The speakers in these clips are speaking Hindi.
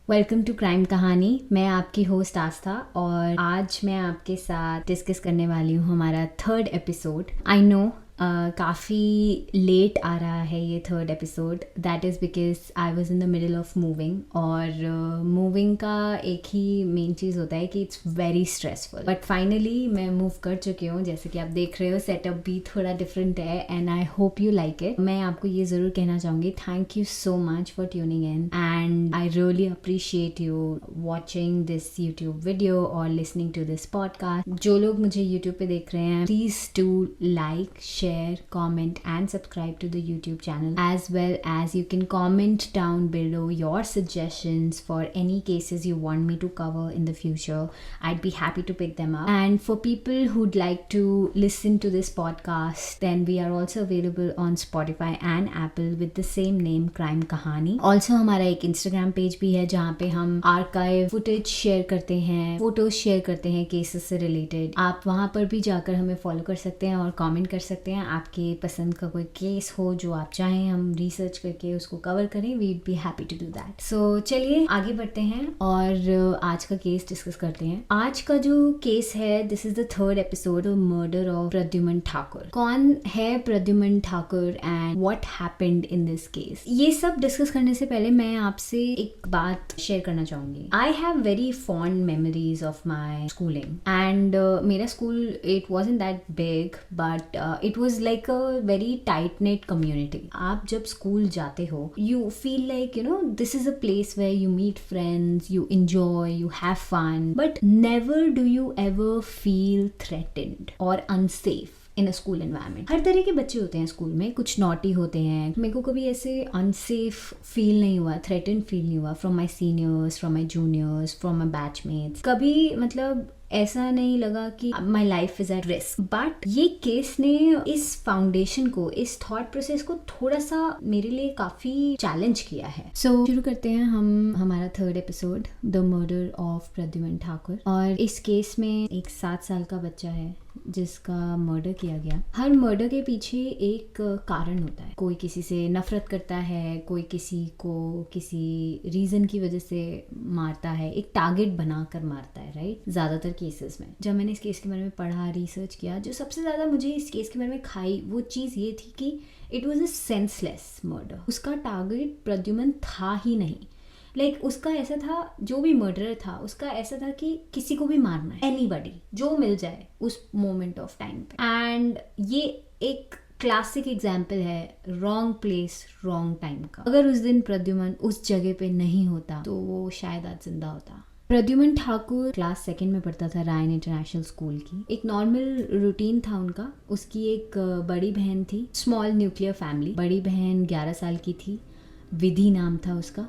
वेलकम टू क्राइम कहानी। मैं आपकी होस्ट आस्था और आज मैं आपके साथ डिस्कस करने वाली हूँ हमारा थर्ड एपिसोड। आई नो काफ़ी लेट आ रहा है ये third episode. That is because I was in the middle of moving और मूविंग का एक ही मेन चीज़ होता है कि it's very stressful, but finally मैं मूव कर चुकी हूँ। जैसे कि आप देख रहे हो सेटअप भी थोड़ा डिफरेंट है and I hope you like it. मैं आपको ये ज़रूर कहना चाहूँगी, thank you so much for tuning in and I really appreciate you watching this YouTube video और लिसनिंग टू दिस पॉडकास्ट। जो लोग मुझे यूट्यूब पे देख रहे हैं, please do like, share, comment and subscribe to the YouTube channel, as well as you can comment down below your suggestions for any cases you want me to cover in the future. I'd be happy to pick them up. And for people who'd like to listen to this podcast, then we are also available on Spotify and Apple with the same name, Crime Kahani. Also हमारा एक Instagram page भी है जहाँ पे हम archive footage share करते हैं, photos share करते हैं cases से related. आप वहाँ पर भी जाकर हमें follow कर सकते हैं और comment कर सकते हैं। आपके पसंद का कोई केस हो जो आप चाहें हम रिसर्च करके उसको कवर करें, we'd be happy to do that. So चलिए आगे बढ़ते हैं और आज का केस डिस्कस करते हैं। आज का जो केस है, this is the third episode of murder of Pradyuman Thakur. कौन है Pradyuman Thakur and what happened in this case? ये सब डिस्कस करने से पहले मैं आपसे एक बात शेयर करना चाहूंगी। I have very fond memories of my schooling and मेरा school it wasn't that big but it was like a very tight knit community. आप जब स्कूल जाते हो, you feel like this is a place where you meet friends, you enjoy, you have fun, but never do you ever feel threatened or unsafe in a school environment. हर तरह के बच्चे होते हैं स्कूल में, कुछ नॉटी होते हैं। मेरे को कभी ऐसे अनसेफ फील नहीं हुआ, थ्रेटन फील नहीं हुआ from my seniors, from my juniors, from my batchmates. कभी मतलब ऐसा नहीं लगा कि my life is at risk. But ये केस ने इस फाउंडेशन को, इस थॉट प्रोसेस को थोड़ा सा मेरे लिए काफी चैलेंज किया है। सो शुरू करते हैं हम हमारा third episode, the murder of Pradyuman Thakur. और इस केस में एक 7 साल का बच्चा है जिसका मर्डर किया गया। हर मर्डर के पीछे एक कारण होता है। कोई किसी से नफरत करता है, कोई किसी को किसी रीजन की वजह से मारता है, एक टारगेट बनाकर मारता है, राइट? ज्यादातर केसेस में जब मैंने इस केस के बारे में पढ़ा, रिसर्च किया, जो सबसे ज्यादा मुझे इस केस के बारे में खाई वो चीज ये थी कि it was a senseless murder. उसका टारगेट प्रद्युमन था ही नहीं। उसका ऐसा था, जो भी मर्डरर था उसका ऐसा था कि किसी को भी मारना है, एनीबॉडी जो मिल जाए उस मोमेंट ऑफ टाइम पे। एंड ये एक क्लासिक एग्जाम्पल है रॉन्ग प्लेस रॉन्ग टाइम का। अगर उस दिन प्रद्युमन उस जगह पे नहीं होता तो वो शायद आज जिंदा होता। प्रद्युमन ठाकुर क्लास 2 में पढ़ता था रायन इंटरनेशनल स्कूल की। एक नॉर्मल रूटीन था उनका। उसकी एक बड़ी बहन थी, स्मॉल न्यूक्लियर फैमिली। बड़ी बहन 11 साल की थी, विधि नाम था उसका,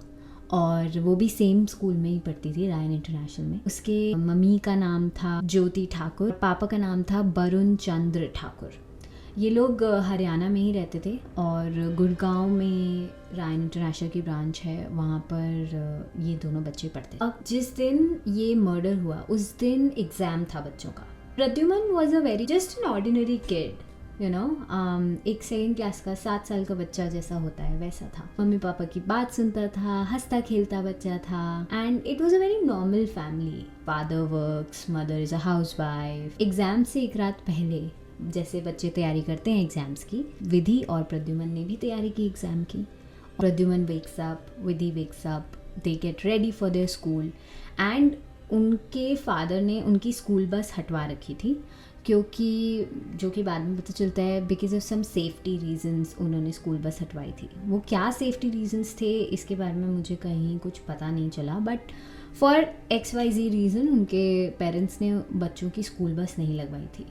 और वो भी सेम स्कूल में ही पढ़ती थी, रायन इंटरनेशनल में। उसके मम्मी का नाम था ज्योति ठाकुर, पापा का नाम था वरुण चंद्र ठाकुर। ये लोग हरियाणा में ही रहते थे और गुड़गांव में रायन इंटरनेशनल की ब्रांच है, वहाँ पर ये दोनों बच्चे पढ़ते। अब जिस दिन ये मर्डर हुआ उस दिन एग्जाम था बच्चों का। Pradyuman was a very just an ordinary kid, एक 2nd क्लास का 7 साल का बच्चा जैसा होता है वैसा था। मम्मी पापा की बात सुनता था, हंसता खेलता बच्चा था and it was a very normal family. Father works, mother is a house wife. Exam से एक रात पहले जैसे बच्चे तैयारी करते हैं एग्जाम्स की, विधि और प्रद्युमन ने भी तैयारी की एग्जाम की। Pradyuman wakes up, Vidhi wakes up, they get ready for their school and उनके फादर ने उनकी स्कूल बस हटवा रखी थी, क्योंकि जो कि बाद में पता चलता है because of some safety reasons उन्होंने स्कूल बस हटवाई थी। वो क्या सेफ्टी रीजंस थे इसके बारे में मुझे कहीं कुछ पता नहीं चला, बट फॉर XYZ रीज़न उनके पेरेंट्स ने बच्चों की स्कूल बस नहीं लगवाई थी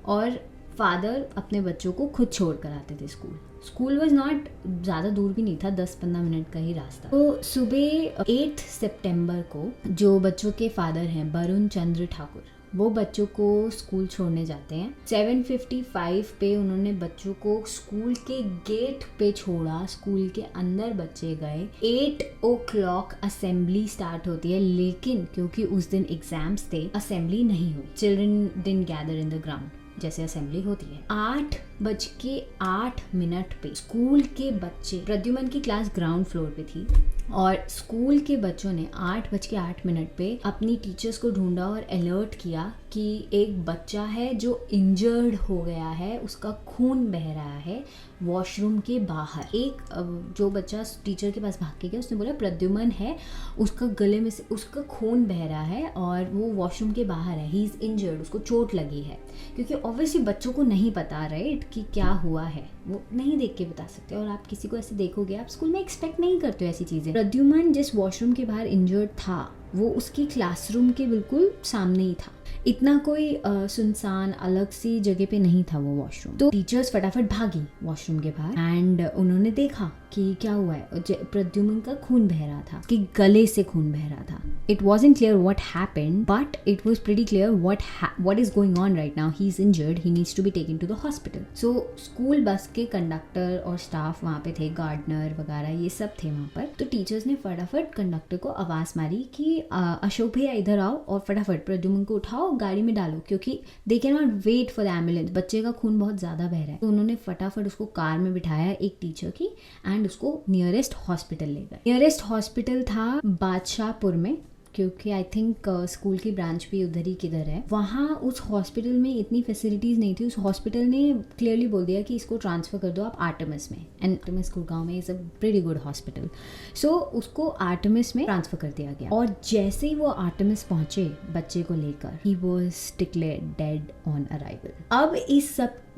और फादर अपने बच्चों को खुद छोड़ कर आते थे स्कूल। स्कूल वॉज नॉट ज़्यादा दूर भी नहीं था, 10-15 मिनट का ही रास्ता। तो सुबह 8 सितंबर को जो बच्चों के फादर हैं वरुण चंद्र ठाकुर, वो बच्चों को स्कूल छोड़ने जाते हैं। 7:55 पे उन्होंने बच्चों को स्कूल के गेट पे छोड़ा, स्कूल के अंदर बच्चे गए। 8 o'clock असेंबली स्टार्ट होती है, लेकिन क्योंकि उस दिन एग्जाम्स थे असेंबली नहीं हुई। Children didn't gather in the ground जैसे असेंबली होती है। 8 8:08 पे स्कूल के बच्चे, प्रद्युमन की क्लास ग्राउंड फ्लोर पे थी और स्कूल के बच्चों ने 8:08 पे अपनी टीचर्स को ढूंढा और अलर्ट किया कि एक बच्चा है जो इंजर्ड हो गया है, उसका खून बह रहा है वॉशरूम के बाहर। एक जो बच्चा टीचर के पास भाग के गया, उसने बोला प्रद्युमन है, उसका गले में से उसका खून बह रहा है और वो वॉशरूम के बाहर है, ही इज़ इंजर्ड, उसको चोट लगी है। क्योंकि ऑब्वियसली बच्चों को नहीं पता राइट कि क्या हुआ है, वो नहीं देख के बता सकते, और आप किसी को ऐसे देखोगे, आप स्कूल में एक्सपेक्ट नहीं करते हो ऐसी चीज़ें। प्रद्युमन जिस वॉशरूम के बाहर इंजर्ड था वो उसकी क्लासरूम के बिल्कुल सामने ही था, इतना कोई सुनसान अलग सी जगह पे नहीं था वो वॉशरूम। तो टीचर्स फटाफट भागी वॉशरूम के बाहर एंड उन्होंने देखा कि क्या हुआ है। प्रद्युमन का खून बह रहा था, उसके गले से खून बह रहा था। It wasn't clear what happened but it was pretty clear what is going on right now. He is injured, he needs to be taken to the hospital. So school bus के कंडक्टर और स्टाफ वहाँ पे थे, गार्डनर वगैरह ये सब थे वहाँ पर। तो टीचर्स ने फटाफट कंडक्टर को आवाज़ मारी कि अशोक भैया इधर आओ और फटाफट प्रद्युमन को उठाओ, गाड़ी में डालो, क्योंकि they can not wait for the ambulance, बच्चे का खून बहुत ज़्यादा बह रहा है। तो उन्होंने फटाफट उसको कार में बिठाया एक टीचर की एंड उसको नियरेस्ट हॉस्पिटल ले गए। नियरेस्ट हॉस्पिटल था बादशाहपुर में, क्योंकि आई थिंक स्कूल की ब्रांच भी उधर ही किधर है। वहाँ उस हॉस्पिटल में इतनी फैसिलिटीज़ नहीं थी। उस हॉस्पिटल ने क्लियरली बोल दिया कि इसको ट्रांसफ़र कर दो आप आर्टेमिस में, एंड आर्टेमिस गुड़गांव में is a pretty good hospital. So उसको आर्टेमिस में ट्रांसफ़र कर दिया गया और जैसे ही वो आर्टेमिस पहुँचे बच्चे को लेकर, he was declared dead on arrival. अब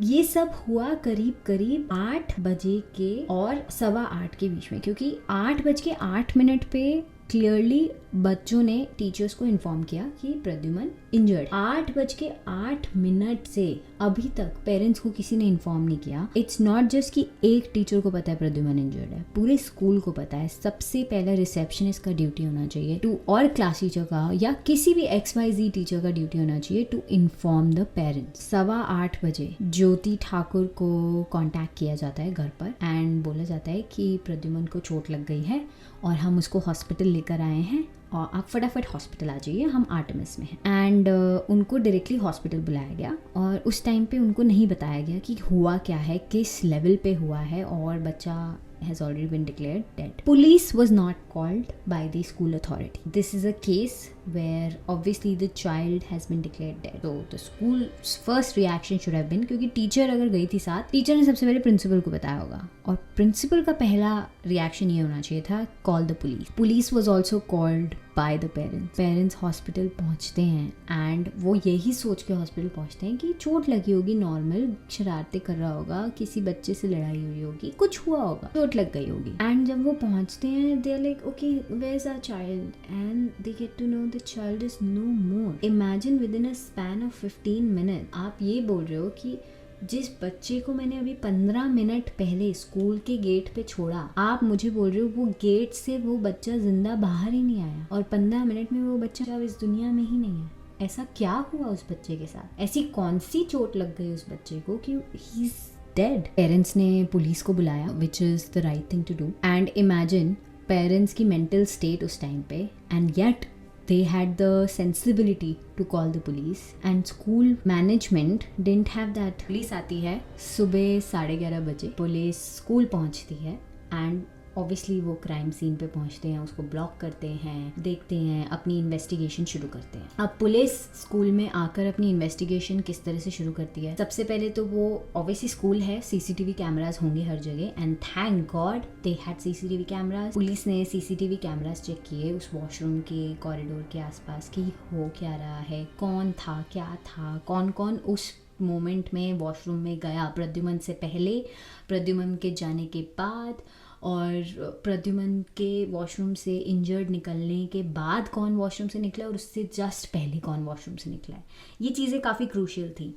ये सब हुआ करीब 8 बजे के और 8:15 के बीच में, क्योंकि 8:08 पे क्लियरली बच्चों ने टीचर्स को इन्फॉर्म किया कि प्रद्युमन इंजर्ड। 8:08 से अभी तक पेरेंट्स को किसी ने इन्फॉर्म नहीं किया। इट्स नॉट जस्ट कि एक टीचर को पता है प्रद्युमन इंजर्ड है, पूरे स्कूल को पता है। सबसे पहले रिसेप्शनिस्ट का ड्यूटी होना चाहिए टू, और क्लास टीचर का या किसी भी XYZ टीचर का ड्यूटी होना चाहिए टू इन्फॉर्म द पेरेंट्स। 8:15 बजे ज्योति ठाकुर को कॉन्टैक्ट किया जाता है घर पर एंड बोला जाता है कि प्रद्युमन को चोट लग गई है और हम उसको हॉस्पिटल लेकर आए हैं और आप फटाफट हॉस्पिटल आ जाइए, हम आर्टेमिस में हैं। एंड उनको डायरेक्टली हॉस्पिटल बुलाया गया और उस टाइम पे उनको नहीं बताया गया कि हुआ क्या है, किस लेवल पे हुआ है, और बच्चा has already been declared dead. Police was not called by the school authority. This is a case where obviously the child has been declared dead. So the school's first reaction should have been, क्योंकि टीचर अगर गई थी साथ, टीचर ने सबसे पहले प्रिंसिपल को बताया होगा और प्रिंसिपल का पहला रिएक्शन ये होना चाहिए था, call the police. Police was also called by the parents. Parents hospital पहुंचते हैं एंड वो यही सोच के हॉस्पिटल पहुंचते हैं कि चोट लगी होगी, नॉर्मल शरारतें कर रहा होगा, किसी बच्चे से लड़ाई हुई होगी, कुछ हुआ होगा, चोट लग गई होगी। एंड जब वो पहुंचते हैं they are like okay where is our child, and they get to know the child is no more. Imagine within a span of 15 minute आप ये बोल रहे हो कि जिस बच्चे को मैंने अभी 15 मिनट पहले स्कूल के गेट पे छोड़ा, आप मुझे बोल रहे हो वो गेट से वो बच्चा जिंदा बाहर ही नहीं आया और 15 मिनट में वो बच्चा अब इस दुनिया में ही नहीं है। ऐसा क्या हुआ उस बच्चे के साथ? ऐसी कौन सी चोट लग गई उस बच्चे को कि ही इज डेड? पेरेंट्स ने पुलिस को बुलाया, which is the right thing to do. And imagine parents की मेंटल स्टेट उस टाइम पे, and yet they had the sensibility to call the police, and school management didn't have that. Police आती है सुबह 11:30 बजे, पुलिस स्कूल पहुंचती है एंड ऑब्वियसली वो क्राइम सीन पे पहुंचते हैं, उसको ब्लॉक करते हैं, देखते हैं, अपनी इन्वेस्टिगेशन शुरू करते हैं। अब पुलिस स्कूल में आकर अपनी इन्वेस्टिगेशन किस तरह से शुरू करती है? सबसे पहले तो वो ऑब्वियसली स्कूल है, CCTV कैमरास होंगे हर जगह, and thank God they had CCTV cameras. Police ने CCTV कैमरास चेक किए उस वॉशरूम के कॉरिडोर के आसपास कि हो क्या रहा है, कौन था, क्या था, कौन कौन उस मोमेंट में वॉशरूम में गया, प्रद्युमन से पहले, प्रद्युमन के जाने के बाद, और प्रद्युमन के वॉशरूम से इंजर्ड निकलने के बाद कौन वॉशरूम से निकला और उससे जस्ट पहले कौन वॉशरूम से निकला है। ये चीज़ें काफ़ी क्रूशियल थी।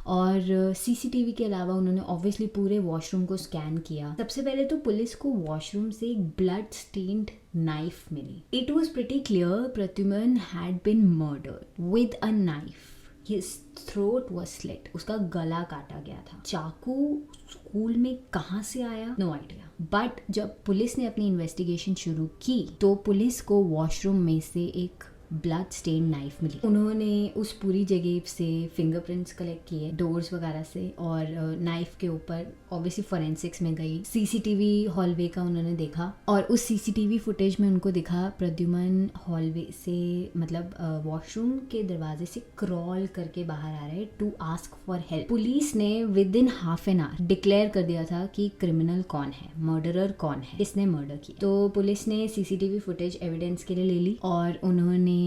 और CCTV के अलावा उन्होंने ऑब्वियसली पूरे वॉशरूम को स्कैन किया। सबसे पहले तो पुलिस को वॉशरूम से एक ब्लड स्टेन्ड नाइफ मिली। It was pretty clear Pradyuman had been murdered with a knife. His throat was slit. उसका गला काटा गया था। चाकू स्कूल में कहाँ से आया? No idea. बट जब पुलिस ने अपनी इन्वेस्टिगेशन शुरू की तो पुलिस को वॉशरूम में से एक ब्लड स्टेन नाइफ मिली। उन्होंने उस पूरी जगह से फिंगरप्रिंट्स कलेक्ट किए डोर्स वगैरह से, और नाइफ के ऊपर ऑब्वियसली फोरेंसिक्स में गई। सीसीटीवी हॉलवे का उन्होंने देखा, और उस सीसीटीवी फुटेज में उनको दिखा प्रद्युमन हॉलवे से, मतलब वॉशरूम के दरवाजे से क्रॉल करके बाहर आ रहे to ask for help. Police ने within half an hour declare कर दिया था कि क्रिमिनल कौन है, मर्डरर कौन है, किसने मर्डर किया। तो पुलिस ने सीसीटीवी फुटेज एविडेंस के लिए ले ली, और उन्होंने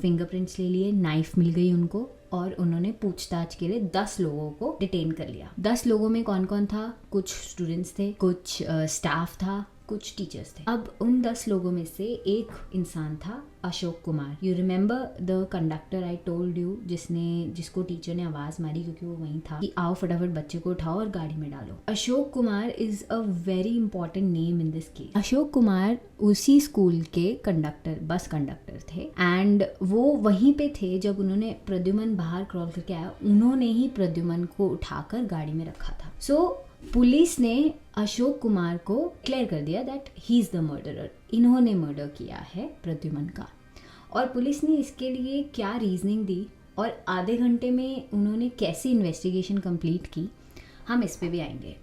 फिंगरप्रिंट्स ले लिए, नाइफ मिल गई उनको, और उन्होंने पूछताछ के लिए 10 लोगों को डिटेन कर लिया। 10 लोगों में कौन कौन था? कुछ स्टूडेंट्स थे, कुछ स्टाफ था, कुछ टीचर्स थे। अब उन 10 लोगों में से एक इंसान था Ashok Kumar. You remember the conductor I told you, जिसको टीचर ने आवाज मारी क्योंकि वो वहीं था कि आओ फटाफट बच्चे को उठाओ और गाड़ी में डालो। Ashok Kumar is a very important name in this case. Ashok Kumar उसी स्कूल के कंडक्टर, बस कंडक्टर थे, एंड वो वहीं पे थे जब उन्होंने प्रद्युमन बाहर क्रॉल करके आया, उन्होंने ही प्रद्युमन को उठाकर गाड़ी में रखा था। सो पुलिस ने अशोक कुमार को क्लियर कर दिया that he is the murderer, इन्होंने मर्डर किया है प्रद्युमन का। और पुलिस ने इसके लिए क्या रीजनिंग दी और आधे घंटे में उन्होंने कैसे इन्वेस्टिगेशन कंप्लीट की, हम इस पे भी आएंगे।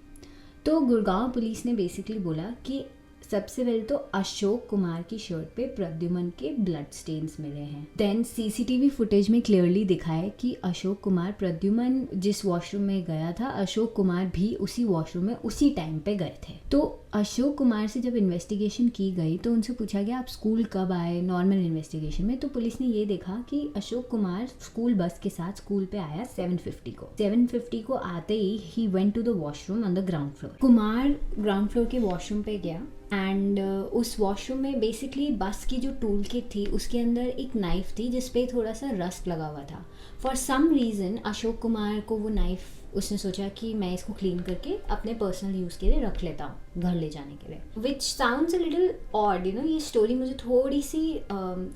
तो गुड़गांव पुलिस ने बेसिकली बोला कि सबसे पहले तो अशोक कुमार की शर्ट पे प्रद्युमन के ब्लड स्टेन्स मिले हैं। देन सीसीटीवी फुटेज में क्लियरली दिखा है कि अशोक कुमार, प्रद्युमन जिस वॉशरूम में गया था, अशोक कुमार भी उसी वॉशरूम में उसी टाइम पे गए थे। तो अशोक कुमार से जब इन्वेस्टिगेशन की गई तो उनसे पूछा गया आप स्कूल कब आए नॉर्मल इन्वेस्टिगेशन में, तो पुलिस ने ये देखा कि अशोक कुमार स्कूल बस के साथ स्कूल पे आया 7:50 को। 7:50 को आते ही went to the washroom on the ground floor. Kumar ground floor के वॉशरूम पे गया, एंड उस वॉशरूम में बेसिकली बस की जो टूल किट थी उसके अंदर एक नाइफ थी जिसपे थोड़ा सा रस्ट लगा हुआ था। For some reason Ashok Kumar को वो नाइफ, उसने सोचा कि मैं इसको क्लीन करके अपने पर्सनल यूज़ के लिए रख लेता हूँ घर ले जाने के लिए, which sounds a little odd, you know. ये स्टोरी मुझे थोड़ी सी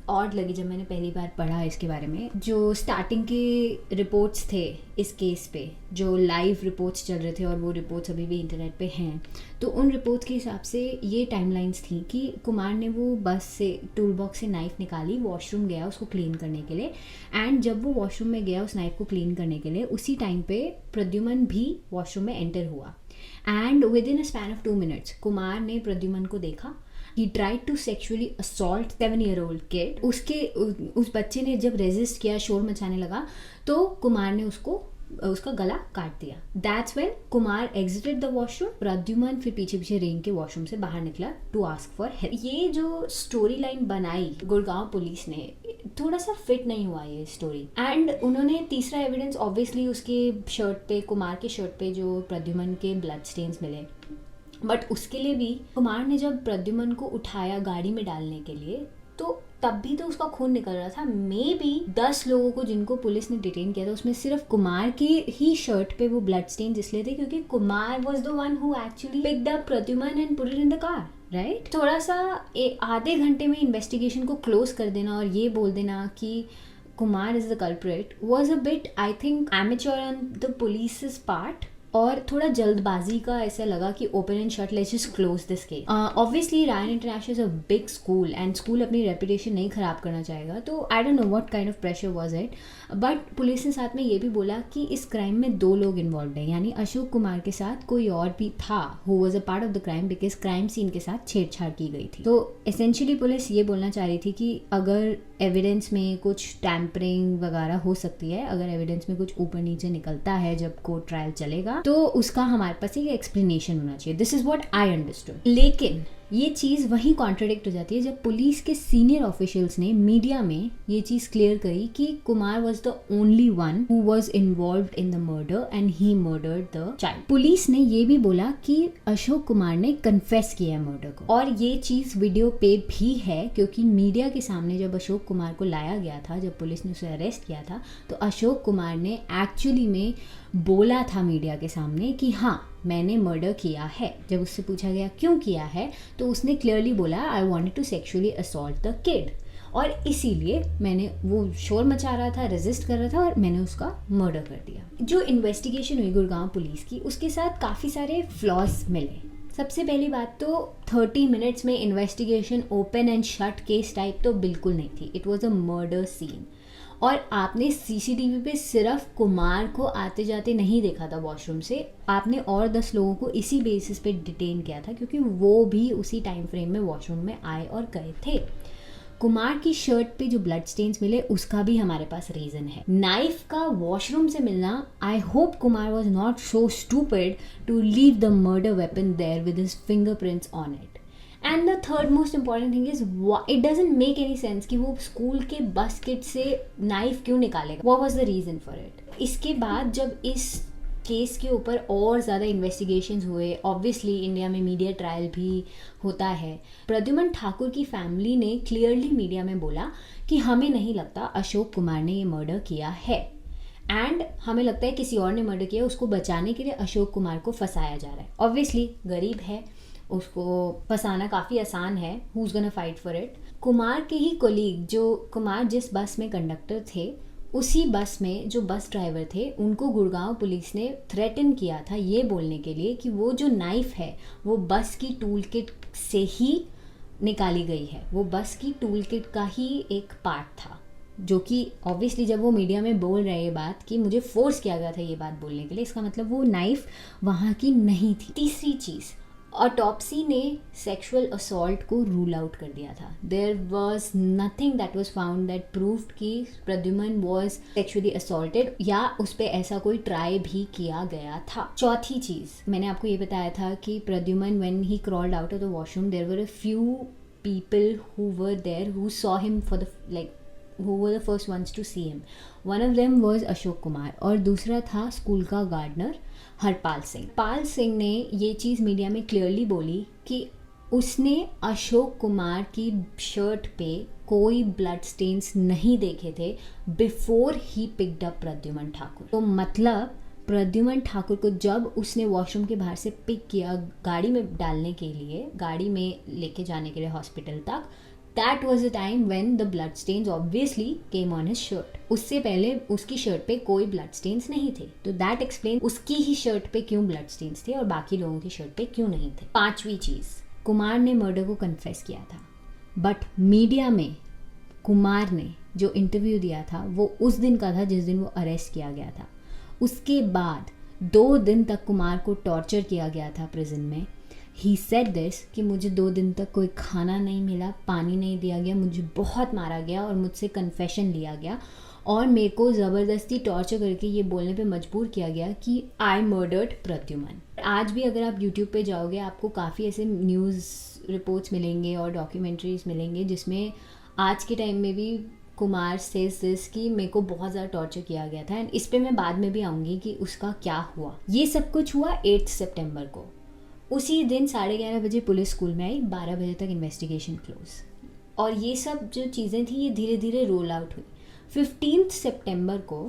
ऑड लगी जब मैंने पहली बार पढ़ा इसके बारे में। जो स्टार्टिंग के रिपोर्ट्स थे इस केस पे, जो लाइव रिपोर्ट्स चल रहे थे और वो रिपोर्ट्स अभी भी इंटरनेट पे हैं, तो उन रिपोर्ट्स के हिसाब से ये टाइमलाइंस थी कि कुमार ने वो बस से टूल बॉक्स से नाइफ निकाली, वॉशरूम गया उसको क्लीन करने के लिए, एंड जब वो वॉशरूम में गया उस नाइफ को क्लीन करने के लिए, उसी टाइम पे प्रद्युमन भी वॉशरूम में एंटर हुआ, and with in a span of 2 minutes Kumar ने प्रद्युमन को देखा। He tried to sexually assault 7-year-old kid. उस बच्चे ने जब रेजिस्ट किया, शोर मचाने लगा, तो कुमार ने उसका गला काट दिया। That's when Kumar exited the washroom. Pradyuman फिर पीछे पीछे रेंग के वॉशरूम से बाहर निकला to ask for help. ये जो स्टोरी लाइन बनाई गुड़गांव पुलिस ने, थोड़ा सा फिट नहीं हुआ ये स्टोरी। एंड उन्होंने तीसरा एविडेंस ऑब्वियसली उसके शर्ट पे, कुमार के शर्ट पे जो प्रद्युमन के ब्लड स्टेन्स मिले, बट उसके लिए भी कुमार ने जब प्रद्युमन को उठाया गाड़ी में डालने के लिए, तो तब भी तो उसका खून निकल रहा था। मे बी 10 लोगों को जिनको पुलिस ने डिटेन किया था उसमें सिर्फ कुमार की ही शर्ट पे वो ब्लड स्टेन इसलिए थे क्योंकि Kumar was the one who actually picked up Pradyuman and put it in the car, right. थोड़ा सा आधे घंटे में इन्वेस्टिगेशन को क्लोज कर देना और ये बोल देना कि Kumar is the culprit was a bit, I think, amateur on the police's part, और थोड़ा जल्दबाजी का ऐसा लगा कि open and shut, let's just close this case. Obviously Ryan International is a big school and school अपनी रेपुटेशन नहीं खराब करना चाहेगा, तो I don't know what kind of pressure was it, but police ने साथ में ये भी बोला कि इस क्राइम में 2 लोग इन्वॉल्व हैं, यानी अशोक कुमार के साथ कोई और भी था who was a part of the crime because crime scene के साथ छेड़छाड़ की गई थी। तो एसेंशियली पुलिस ये बोलना चाह रही थी कि अगर एविडेंस में कुछ टैम्परिंग वगैरह हो सकती है, अगर एविडेंस में कुछ ऊपर नीचे निकलता है जब कोर्ट ट्रायल चलेगा, तो उसका हमारे पास एक एक्सप्लेनेशन होना चाहिए। This is what I understood. लेकिन ये चीज़ वहीं कॉन्ट्रडिक्ट हो जाती है जब पुलिस के सीनियर ऑफिशियल्स ने मीडिया में ये चीज़ क्लियर करी कि Kumar was the only one who was involved in the murder and he murdered the child. Police ने ये भी बोला कि अशोक कुमार ने कन्फेस किया है मर्डर को, और ये चीज़ वीडियो पे भी है क्योंकि मीडिया के सामने जब अशोक कुमार को लाया गया था, जब पुलिस ने उसे अरेस्ट किया था, तो अशोक कुमार ने एक्चुअली में बोला था मीडिया के सामने कि हाँ मैंने मर्डर किया है। जब उससे पूछा गया क्यों किया है, तो उसने क्लियरली बोला I wanted to sexually assault the kid, और इसीलिए मैंने, वो शोर मचा रहा था, रेजिस्ट कर रहा था और मैंने उसका मर्डर कर दिया। जो इन्वेस्टिगेशन हुई गुड़गांव पुलिस की, उसके साथ काफ़ी सारे फ्लॉज मिले, सबसे पहली बात तो 30 मिनट्स में investigation open and shut case type तो बिल्कुल नहीं थी. It was a murder scene. और आपने सीसीटीवी पे सिर्फ कुमार को आते जाते नहीं देखा था वॉशरूम से, आपने और 10 लोगों को इसी बेसिस पे डिटेन किया था क्योंकि वो भी उसी टाइम फ्रेम में वॉशरूम में आए और गए थे. कुमार की शर्ट पे जो ब्लड स्टेन्स मिले उसका भी हमारे पास रीजन है. नाइफ का वॉशरूम से मिलना, I hope Kumar was not so stupid to leave the murder weapon there with his fingerprints on it. And the third most important thing is it doesn't make any sense कि वो स्कूल के बास्केट से नाइफ क्यों निकालेगा. What was the reason for it. इसके बाद जब इस केस के ऊपर और ज़्यादा इन्वेस्टिगेशंस हुए, ऑब्वियसली इंडिया में मीडिया ट्रायल भी होता है. प्रद्युमन ठाकुर की फैमिली ने क्लियरली मीडिया में बोला कि हमें नहीं लगता अशोक कुमार ने ये मर्डर किया है, एंड हमें लगता है किसी और ने मर्डर किया. उसको बचाने के लिए अशोक कुमार को फंसाया जा रहा है. ऑब्वियसली गरीब है, उसको फंसाना काफ़ी आसान है. Who is gonna fight for it. Kumar के ही कोलीग, जो कुमार जिस बस में कंडक्टर थे, उसी बस में जो बस ड्राइवर थे, उनको गुड़गांव पुलिस ने थ्रेटन किया था ये बोलने के लिए कि वो जो नाइफ है वो बस की टूल किट से ही निकाली गई है. वो बस की टूल किट का ही एक पार्ट था, जो कि ऑब्वियसली जब वो मीडिया में बोल रहे हैं ये बात कि मुझे फोर्स किया गया था ये बात बोलने के लिए, इसका मतलब वो नाइफ वहाँ की नहीं थी. तीसरी चीज़, ऑटोप्सी ने सेक्सुअल असॉल्ट को रूल आउट कर दिया था. There was nothing that was found that proved कि प्रद्युमन वॉज सेक्सुअली असॉल्टेड या उस पर ऐसा कोई ट्राई भी किया गया था. चौथी चीज़, मैंने आपको ये बताया था कि Pradyuman when he crawled out of the washroom there were a few people who were there who saw him for the who were the first ones to see him. One of them was Ashok Kumar और दूसरा था स्कूल का गार्डनर हरपाल सिंह. पाल सिंह ने ये चीज़ मीडिया में क्लियरली बोली कि उसने अशोक कुमार की शर्ट पे कोई ब्लड स्टेन्स नहीं देखे थे before he picked up Pradyuman Thakur. तो मतलब प्रद्युमन ठाकुर को जब उसने वॉशरूम के बाहर से पिक किया गाड़ी में डालने के लिए, गाड़ी में लेके जाने के लिए हॉस्पिटल तक, that was the time when the blood stains obviously came on his shirt. उससे पहले उसकी शर्ट पे कोई blood stains नहीं थे. तो that explains उसकी ही शर्ट पे क्यों blood stains थे और बाकी लोगों की शर्ट पे क्यों नहीं थे. पांचवी चीज़, कुमार ने मर्डर को कन्फेस किया था, बट मीडिया में कुमार ने जो इंटरव्यू दिया था वो उस दिन का था जिस दिन वो अरेस्ट किया गया था. उसके बाद 2 दिन तक कुमार को टॉर्चर किया गया था प्रिजन में. He said this कि मुझे 2 दिन तक कोई खाना नहीं मिला, पानी नहीं दिया गया, मुझे बहुत मारा गया और मुझसे कन्फेशन लिया गया और मेरे को ज़बरदस्ती टॉर्चर करके ये बोलने पे मजबूर किया गया कि आई मर्डर्ड प्रद्युमन. आज भी अगर आप यूट्यूब पे जाओगे आपको काफ़ी ऐसे न्यूज़ रिपोर्ट्स मिलेंगे और डॉक्यूमेंट्रीज मिलेंगे जिसमें आज के टाइम में भी कुमार सेज दिस कि मेरे को बहुत ज़्यादा टॉर्चर किया गया था. एंड इस पर मैं बाद में भी आऊँगी कि उसका क्या हुआ. ये सब कुछ हुआ 8 सितंबर को. उसी दिन 11:30 बजे पुलिस स्कूल में आई, 12 बजे तक इन्वेस्टिगेशन क्लोज. और ये सब जो चीज़ें थी ये धीरे धीरे रोल आउट हुई. 15 सितंबर को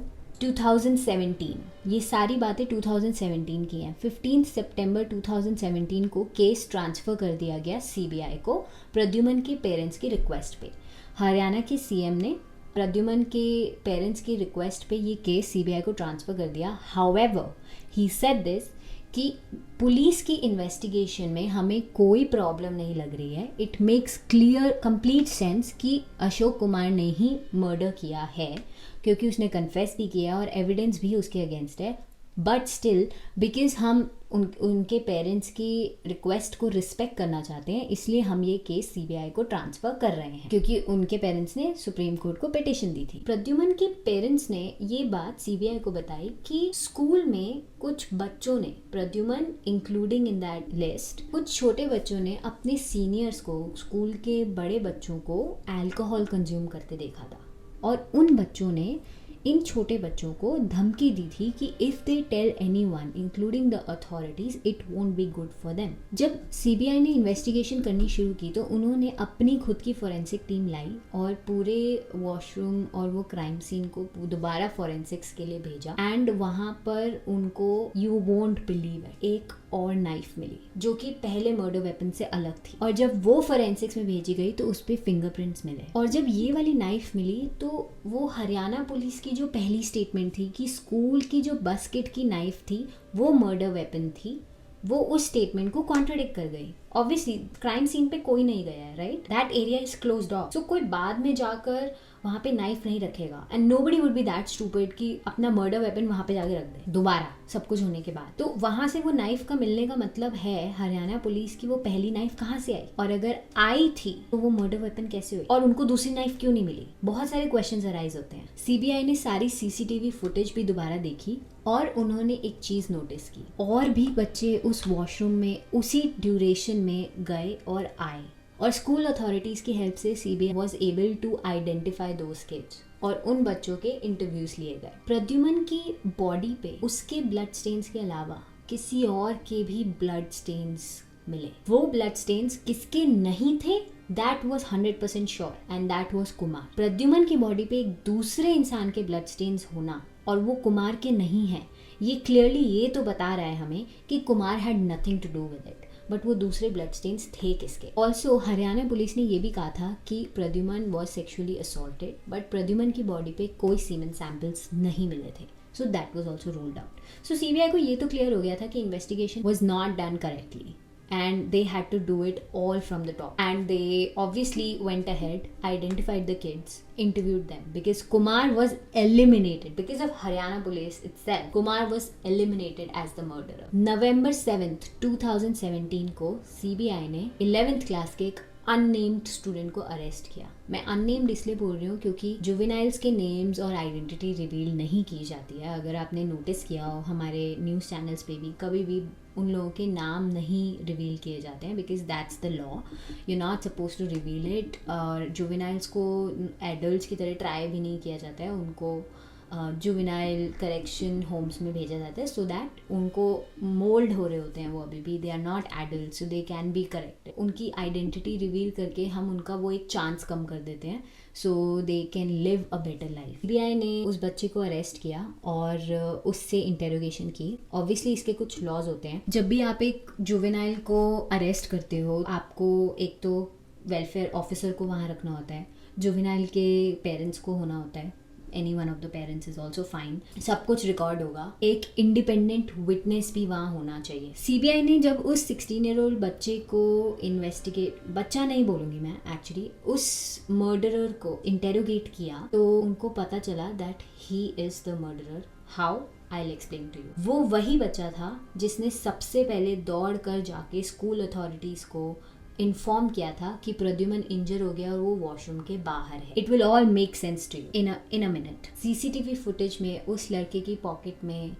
2017, ये सारी बातें 2017 की हैं. 15 सितंबर 2017 को केस ट्रांसफ़र कर दिया गया सीबीआई को प्रद्युमन के पेरेंट्स की रिक्वेस्ट पे. हरियाणा के सीएम ने प्रद्युमन के पेरेंट्स की रिक्वेस्ट पे ये केस सीबीआई को ट्रांसफ़र कर दिया. हाउएवर ही सेड दिस कि पुलिस की इन्वेस्टिगेशन में हमें कोई प्रॉब्लम नहीं लग रही है. It makes clear complete sense कि अशोक कुमार ने ही मर्डर किया है क्योंकि उसने कन्फेस भी किया और एविडेंस भी उसके अगेंस्ट है. बट स्टिल बिकॉज हम उनके पेरेंट्स की रिक्वेस्ट को रिस्पेक्ट करना चाहते हैं, इसलिए हम ये केस सीबीआई को ट्रांसफ़र कर रहे हैं क्योंकि उनके पेरेंट्स ने सुप्रीम कोर्ट को पिटिशन दी थी. प्रद्युमन के पेरेंट्स ने ये बात सीबीआई को बताई कि स्कूल में कुछ बच्चों ने, Pradyuman including in that list, कुछ छोटे बच्चों ने अपने सीनियर्स को, स्कूल के बड़े बच्चों को अल्कोहल कंज्यूम करते देखा था और उन बच्चों ने इन छोटे बच्चों को धमकी दी थी कि if they tell anyone including the authorities it won't be good for them. जब सीबीआई ने इन्वेस्टिगेशन करनी शुरू की तो उन्होंने अपनी खुद की फॉरेंसिक टीम लाई और पूरे वॉशरूम और वो क्राइम सीन को दोबारा फॉरेंसिक्स के लिए भेजा. एंड वहाँ पर उनको, यू वोंट बिलीव, एक और नाइफ मिली जो कि पहले मर्डर वेपन से अलग थी. और जब वो फॉरेंसिक्स में भेजी गई तो उस पर फिंगरप्रिंट्स मिले. और जब ये वाली नाइफ मिली तो वो हरियाणा पुलिस की जो पहली स्टेटमेंट थी कि स्कूल की जो बास्केट की नाइफ थी वो मर्डर वेपन थी, वो उस स्टेटमेंट को कॉन्ट्रडिक्ट कर गई। ऑब्वियसली क्राइम सीन पे कोई नहीं गया है, right, that area is closed off, so कोई बाद में जाकर वहाँ पे नाइफ नहीं रखेगा and nobody would be that stupid कि अपना मर्डर वेपन वहाँ पे जाके रख दे दोबारा सब कुछ होने के बाद। तो वहाँ से वो नाइफ का मिलने का मतलब है हरियाणा पुलिस की वो पहली नाइफ कहाँ से आई, और अगर आई थी तो वो मर्डर वेपन कैसे हुई, और उनको दूसरी नाइफ क्यों नहीं मिली। बहुत सारे क्वेश्चंस अराइज होते हैं। सीबीआई ने सारी सीसीटीवी फुटेज भी दोबारा देखी और उन्होंने एक चीज नोटिस की, और भी बच्चे उस वॉशरूम में उसी ड्यूरेशन में गए और आए, और स्कूल अथॉरिटीज की हेल्प से CBI was able to identify those kids और उन बच्चों के इंटरव्यूज लिए गए। प्रद्युमन की बॉडी पे उसके ब्लड स्टेन्स के अलावा किसी और के भी ब्लड स्टेन्स मिले। वो ब्लड स्टेन्स किसके नहीं थे, that was 100% sure and that was Kumar. Pradyuman की बॉडी पे एक दूसरे इंसान के ब्लड स्टेन्स होना और वो कुमार के नहीं है, ये क्लियरली ये तो बता रहा है हमें कि Kumar had nothing to do with it, but वो दूसरे ब्लड स्टेन्स थे किसके। ऑल्सो हरियाणा पुलिस ने ये भी कहा था कि Pradyuman was sexually assaulted, but Pradyuman की बॉडी पे कोई सीमेन सैंपल्स नहीं मिले थे, so that was also ruled out. So CBI को ये तो क्लियर हो गया था कि investigation was not done correctly and they had to do it all from the top, and they obviously went ahead, identified the kids, interviewed them, because Kumar was eliminated because of Haryana police itself. Kumar was eliminated as the murderer. November 7th 2017 को CBI ने 11th क्लास के एक अननेम्ड स्टूडेंट को अरेस्ट किया। मैं अननेम्ड इसलिए बोल रही हूँ क्योंकि जुवेनाइल्स के नेम्स और आइडेंटिटी रिवील नहीं की जाती है। अगर आपने नोटिस किया हो हमारे न्यूज़ चैनल्स पे भी कभी भी उन लोगों के नाम नहीं रिवील किए जाते हैं, because that's the law, you not suppose to reveal it. और जुवेनाइल्स को एडल्ट्स की तरह ट्राई भी नहीं किया जाता है, उनको जुवेनाइल करेक्शन होम्स में भेजा जाता है सो दैट उनको मोल्ड हो रहे होते हैं वो अभी भी, they are not adult so they can be corrected. उनकी आइडेंटिटी रिवील करके हम उनका वो एक चांस कम कर देते हैं so they can live a better life. CBI ने उस बच्चे को अरेस्ट किया और उससे इंटेरोगेशन की। ऑब्वियसली इसके कुछ लॉज होते हैं। जब भी आप एक जुवेनाइल को अरेस्ट करते हो आपको एक तो वेलफेयर ऑफिसर को वहाँ रखना होता है, जुवेनाइल के पेरेंट्स को होना होता है, any one of the parents is also fine, सब कुछ रिकॉर्ड होगा, एक इंडिपेंडेंट विटनेस भी वहाँ होना चाहिए। सीबीआई ने जब उस 16-year-old बच्चे को इन्वेस्टिगेट, बच्चा नहीं बोलूँगी मैं एक्चुअली, उस मर्डरर को इंटेरोगेट किया तो उनको पता चला that he is the murderer. How, I'll explain to you। वो वही बच्चा था जिसने सबसे पहले दौड़ कर जाके स्कूल अथॉरिटीज को इन्फॉर्म किया था कि प्रद्युमन इंजर हो गया और वो वॉशरूम के बाहर है। It will all make sense to you in a minute. CCTV footage में उस लड़के की पॉकेट में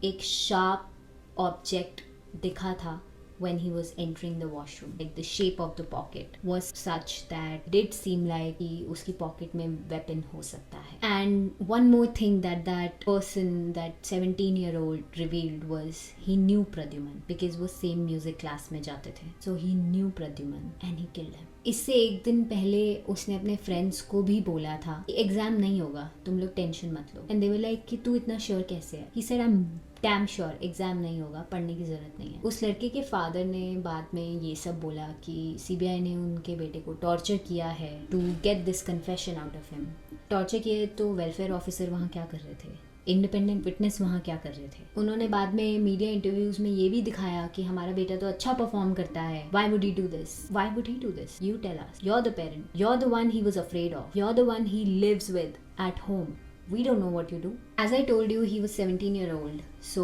एक शार्प ऑब्जेक्ट दिखा था when he was entering the washroom, like the shape of the pocket was such that did seem like कि उसकी pocket में weapon हो सकता है। And one more thing that person, that 17-year-old revealed was he knew Pradyuman because वो same music class में जाते थे, so he knew Pradyuman and he killed him। इससे एक दिन पहले उसने अपने फ्रेंड्स को भी बोला था कि एग्जाम नहीं होगा, तुम लोग टेंशन मत लो, एंड दे वर लाइक कि तू इतना श्योर कैसे है? He said I am damn sure exam नहीं होगा, पढ़ने की जरूरत नहीं है। उस लड़के के फादर ने बाद में ये सब बोला कि सीबीआई ने उनके बेटे को टॉर्चर किया है to get this confession out of him. Torture किए तो वेलफेयर ऑफिसर वहाँ क्या कर रहे थे, इंडिपेंडेंट विटनेस वहाँ क्या कर रहे थे? उन्होंने बाद में मीडिया इंटरव्यूज में ये भी दिखाया कि हमारा बेटा तो अच्छा परफॉर्म करता है, why would he do this, why would he do this? You tell us, you are the parent, you are the one he was afraid of, you are the one he lives with at home, we don't know what you do। As I told you, he was 17-year-old, so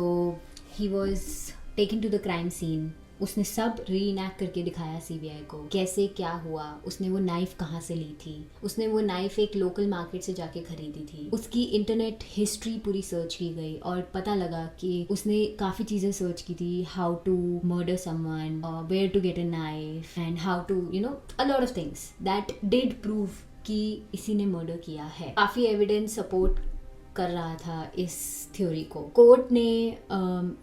he was taken to the crime scene। उसने सब रीइनैक्ट करके दिखाया सीबीआई को कैसे क्या हुआ, उसने वो नाइफ कहाँ से ली थी, उसने वो नाइफ एक लोकल मार्केट से जाके खरीदी थी, उसकी इंटरनेट हिस्ट्री पूरी सर्च की गई और पता लगा कि उसने काफ़ी चीज़ें सर्च की थी, how to murder someone, where to get a knife and how to you know a lot of things that did prove कि इसी ने मर्डर किया है। काफ़ी एविडेंस सपोर्ट कर रहा था इस थ्योरी को। कोर्ट ने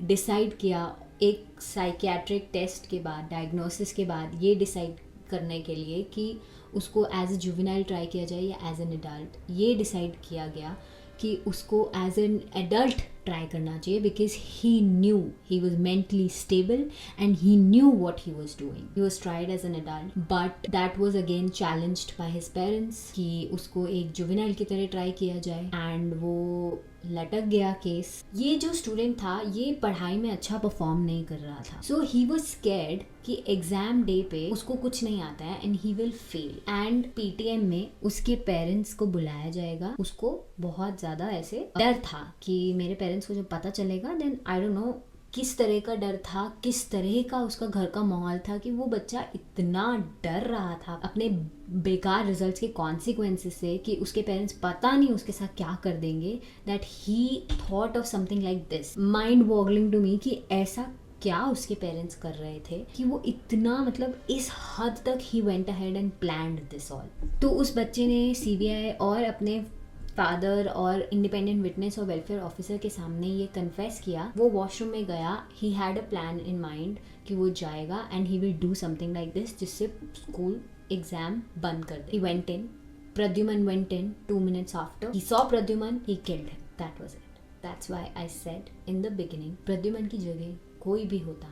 डिसाइड किया एक साइकियाट्रिक टेस्ट के बाद, डायग्नोसिस के बाद ये डिसाइड करने के लिए कि उसको एज ए जुवेनाइल ट्राई किया जाए या एज एन एडल्ट। ये डिसाइड किया गया कि उसको एज एन एडल्ट ट्राई करना चाहिए, because he knew, he was mentally stable and he knew what he was doing. He was tried as an adult, but that was again challenged by his parents कि उसको एक जुवेनाइल की तरह ट्राई किया जाए, एंड वो लटक गया केस. ये जो स्टूडेंट था ये पढ़ाई में अच्छा परफॉर्म नहीं कर रहा था, सो ही वाज स्कैर्ड कि एग्जाम डे पे उसको कुछ नहीं आता है and he will fail. And PTM में उसके पेरेंट्स को बुलाया जाएगा. उसको बहुत ज्यादा ऐसे डर था कि मेरे पेरेंट्स को जब पता चलेगा, देन आई डोंट नो किस तरह का डर था, किस तरह का उसका घर का माहौल था कि वो बच्चा इतना डर रहा था अपने बेकार रिजल्ट्स के कॉन्सिक्वेंसेस से कि उसके पेरेंट्स पता नहीं उसके साथ क्या कर देंगे, that he thought of something like this. Mind boggling to me कि ऐसा क्या उसके पेरेंट्स कर रहे थे कि वो इतना, मतलब इस हद तक ही went ahead and planned this all. तो उस बच्चे ने सीबीआई और अपने फादर और इंडिपेंडेंट विटनेस और वेलफेयर ऑफिसर के सामने ये कन्फेस किया. वो वॉशरूम में गया, he had a plan in mind कि वो जाएगा and he will do something like this जिससे स्कूल एग्जाम बंद कर दे. He went in, Pradyuman went in 2 minutes after. He saw Pradyuman, he killed him. That was it. That's why I said in the beginning, Pradyuman की जगह कोई भी होता,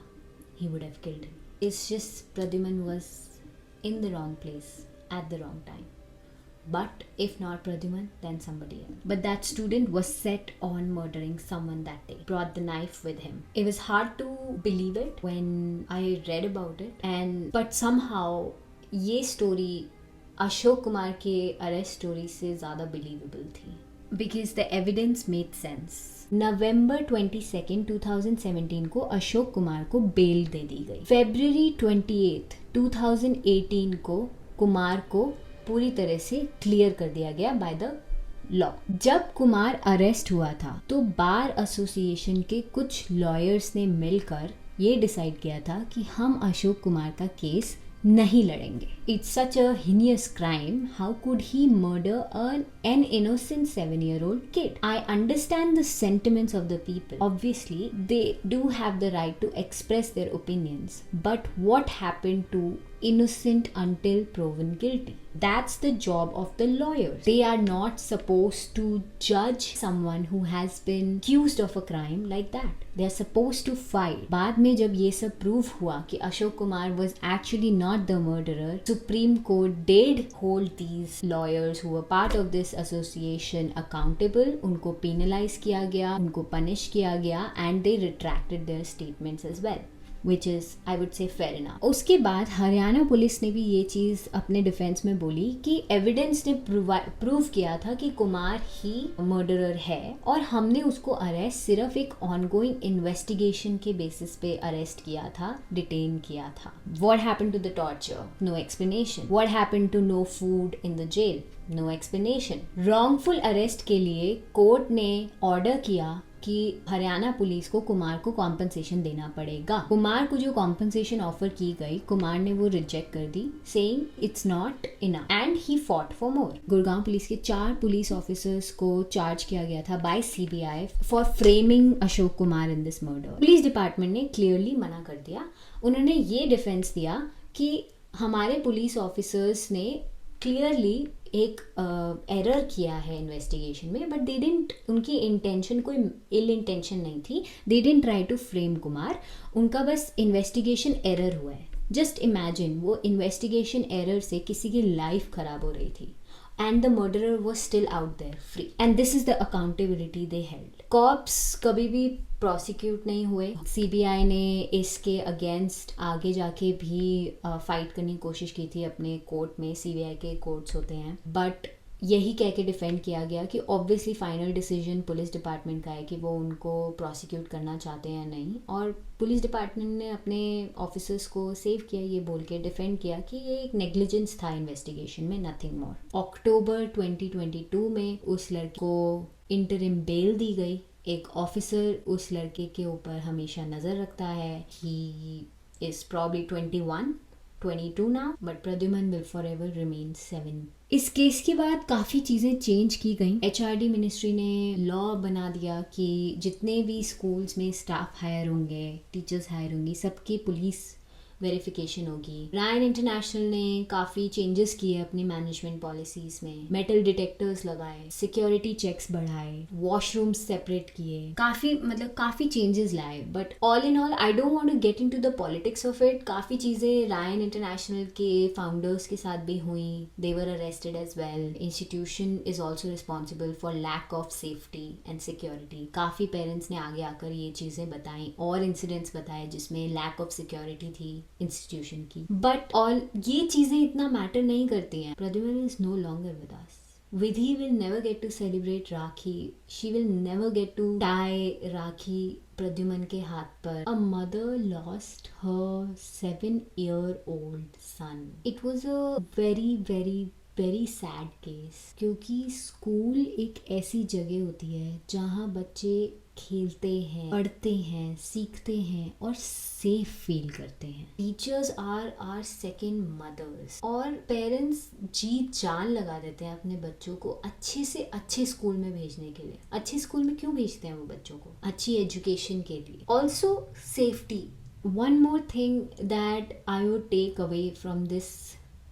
he would have killed him. It's just Pradyuman was in the wrong place at the wrong time. But if not Pradyuman, then somebody else. But that student was set on murdering someone that day. Brought the knife with him. It was hard to believe it when I read about it. But somehow ये story अशोक कुमार के अरेस्ट स्टोरी से ज़्यादा बिलीवेबल थी. Because the evidence made sense. नवंबर 22, 2017 को अशोक कुमार को बेल दे दी गई. February 28, 2018 को कुमार को पूरी तरह से क्लियर कर दिया गया बाय द लॉ. जब कुमार अरेस्ट हुआ था तो बार एसोसिएशन के कुछ लॉयर्स ने मिलकर ये डिसाइड किया था कि हम अशोक कुमार का केस नहीं लड़ेंगे. It's such a heinous crime. How could he murder an innocent 7-year-old kid? I understand the sentiments of the people. Obviously, they do have the right to express their opinions. But what happened to innocent until proven guilty? That's the job of the lawyers. They are not supposed to judge someone who has been accused of a crime like that. They are supposed to fight. बाद में जब ये सब प्रूव हुआ कि Ashok Kumar was actually not the murderer, Supreme Court did hold these lawyers who were part of this association accountable. उनको penalize किया गया, उनको punish किया गया, and they retracted their statements as well. Which is, I would say, fair enough. उसके बाद हरियाणा पुलिस ने भी ये चीज़ अपने डिफेंस में बोली कि एविडेंस ने प्रूव किया था कि कुमार ही मर्डरर है और हमने उसको अरेस्ट सिर्फ एक ऑनगोइंग इन्वेस्टिगेशन के बेसिस पे अरेस्ट किया था, डिटेन किया था. What happened to the torture? No explanation. What happened to no food in the jail? No explanation. Wrongful arrest के लिए कोर्ट ने ऑर्डर किया कि हरियाणा पुलिस को कुमार को कॉम्पनसेशन देना पड़ेगा. कुमार को जो कॉम्पनसेशन ऑफर की गई, कुमार ने वो रिजेक्ट कर दी, saying it's not enough and he fought for more. Gurgaon police के 4 पुलिस ऑफिसर्स को चार्ज किया गया था by CBI for framing Ashok Kumar in this murder. Police department ने क्लियरली मना कर दिया. उन्होंने ये डिफेंस दिया कि हमारे पुलिस ऑफिसर्स ने क्लियरली एक एरर किया है इन्वेस्टिगेशन में, बट दे डिडंट, उनकी इंटेंशन कोई इल इंटेंशन नहीं थी. They didn't try to frame Kumar. उनका बस इन्वेस्टिगेशन एरर हुआ है. जस्ट इमेजिन, वो इन्वेस्टिगेशन एरर से किसी की लाइफ खराब हो रही थी and the murderer was still out there free, and this is the accountability they held. Cops कभी भी प्रोसिक्यूट नहीं हुए. सीबीआई ने इसके अगेंस्ट आगे जाके भी फाइट करने की कोशिश की थी अपने कोर्ट में. सीबीआई के कोर्ट्स होते हैं, बट यही कह के डिफेंड किया गया कि obviously final decision police department का है कि वो उनको प्रोसिक्यूट करना चाहते हैं या नहीं. और पुलिस डिपार्टमेंट ने अपने ऑफिसर्स को सेव किया, ये बोल के डिफेंड किया कि ये एक नेग्लिजेंस था इन्वेस्टिगेशन में, नथिंग मोर. अक्टूबर 2022 में उस लड़के को इंटरिम बेल दी गई. एक ऑफिसर उस लड़के के ऊपर हमेशा नज़र रखता है. He is probably 22 now, but Pradyuman will forever remain 7. इस केस के बाद काफ़ी चीज़ें चेंज की गई. HRD मिनिस्ट्री ने लॉ बना दिया कि जितने भी स्कूल्स में स्टाफ हायर होंगे, टीचर्स हायर होंगी, सबकी पुलिस वेरिफिकेशन होगी। रायन इंटरनेशनल ने काफ़ी चेंजेस किए अपनी मैनेजमेंट पॉलिसीज में, मेटल डिटेक्टर्स लगाए, सिक्योरिटी चेक्स बढ़ाए, वॉशरूम सेपरेट किए, काफ़ी चेंजेस लाए। But all in all I don't want to get into the politics of it. काफ़ी चीज़ें रायन इंटरनेशनल के फाउंडर्स के साथ भी हुई, they were arrested as well. Institution is also responsible for lack of safety and security. काफ़ी पेरेंट्स ने आगे आकर ये चीज़ें बताई और इंसिडेंट्स बताए जिसमें लैक ऑफ सिक्योरिटी थी इंस्टीट्यूशन की। बट और ये चीज़ें इतना मैटर नहीं करती हैं। Pradyuman is no longer with us. Vidhi will never get to celebrate Rakhi. She will never get to tie Rakhi Pradyuman के हाथ पर. A mother lost her 7-year-old son. It was a very, very, very sad case. क्योंकि स्कूल एक ऐसी जगह होती है जहाँ बच्चे खेलते हैं, पढ़ते हैं, सीखते हैं और सेफ फील करते हैं। Teachers are our second mothers और पेरेंट्स जी जान लगा देते हैं अपने बच्चों को अच्छे से अच्छे स्कूल में भेजने के लिए। अच्छे स्कूल में क्यों भेजते हैं वो बच्चों को? अच्छी एजुकेशन के लिए। Also safety. One more thing that I would take away from this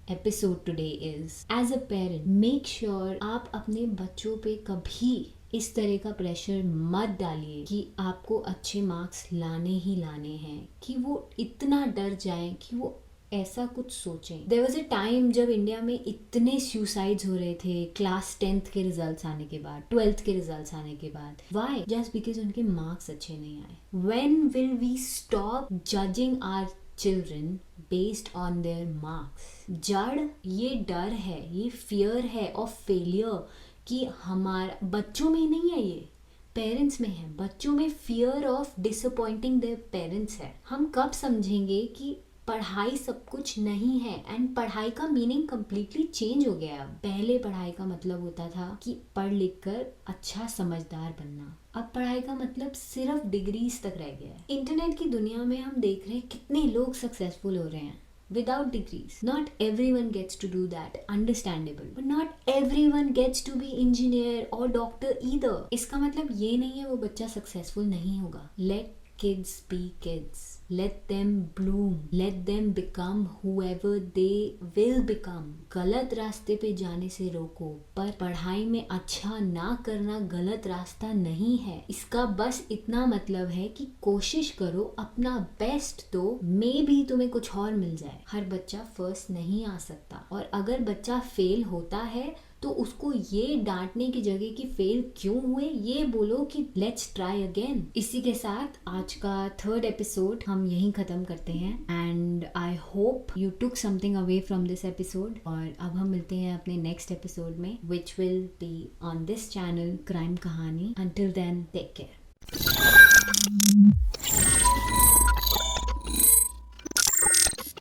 episode today is, as a parent make sure आप अपने बच्चों पे कभी इस तरह का प्रेशर मत डालिए कि आपको अच्छे मार्क्स लाने ही लाने हैं, कि वो इतना डर जाएं कि वो ऐसा कुछ सोचें। देयर वाज अ टाइम जब इंडिया में इतने सुसाइड्स हो रहे थे क्लास 10th के रिजल्ट्स आने के बाद, 12th के रिजल्ट्स आने के बाद। व्हाई? जस्ट बिकॉज उनके मार्क्स अच्छे नहीं आए। When will we stop judging our children based on their marks? जड़ ये डर है, ये फियर है ऑफ फेलियर कि हमारा बच्चों में नहीं है, ये पेरेंट्स में है। बच्चों में fear of disappointing their parents है। हम कब समझेंगे कि पढ़ाई सब कुछ नहीं है एंड पढ़ाई का मीनिंग कम्प्लीटली चेंज हो गया। पहले पढ़ाई का मतलब होता था कि पढ़ लिख कर अच्छा समझदार बनना। अब पढ़ाई का मतलब सिर्फ डिग्रीज तक रह गया है। इंटरनेट की दुनिया में हम देख रहे हैं कितने लोग सक्सेसफुल हो रहे हैं without degrees. Not everyone gets to do that, understandable. But not everyone gets to be engineer or doctor either. इसका मतलब ये नहीं है वो बच्चा successful नहीं होगा. Let kids be kids. Let them bloom. Let them become whoever they will become. गलत रास्ते पे जाने से रोको, पर पढ़ाई में अच्छा ना करना गलत रास्ता नहीं है। इसका बस इतना मतलब है कि कोशिश करो, अपना बेस्ट दो, मे भी तुम्हें कुछ और मिल जाए। हर बच्चा फर्स्ट नहीं आ सकता और अगर बच्चा फेल होता है तो उसको ये डांटने की जगह कि फेल क्यों हुए, ये बोलो कि लेट्स ट्राई अगेन। इसी के साथ आज का 3rd एपिसोड हम यहीं खत्म करते हैं and I hope you took something away from this episode. और अब हम मिलते हैं अपने नेक्स्ट एपिसोड में which will be on this channel Crime Kahani. Until then take care.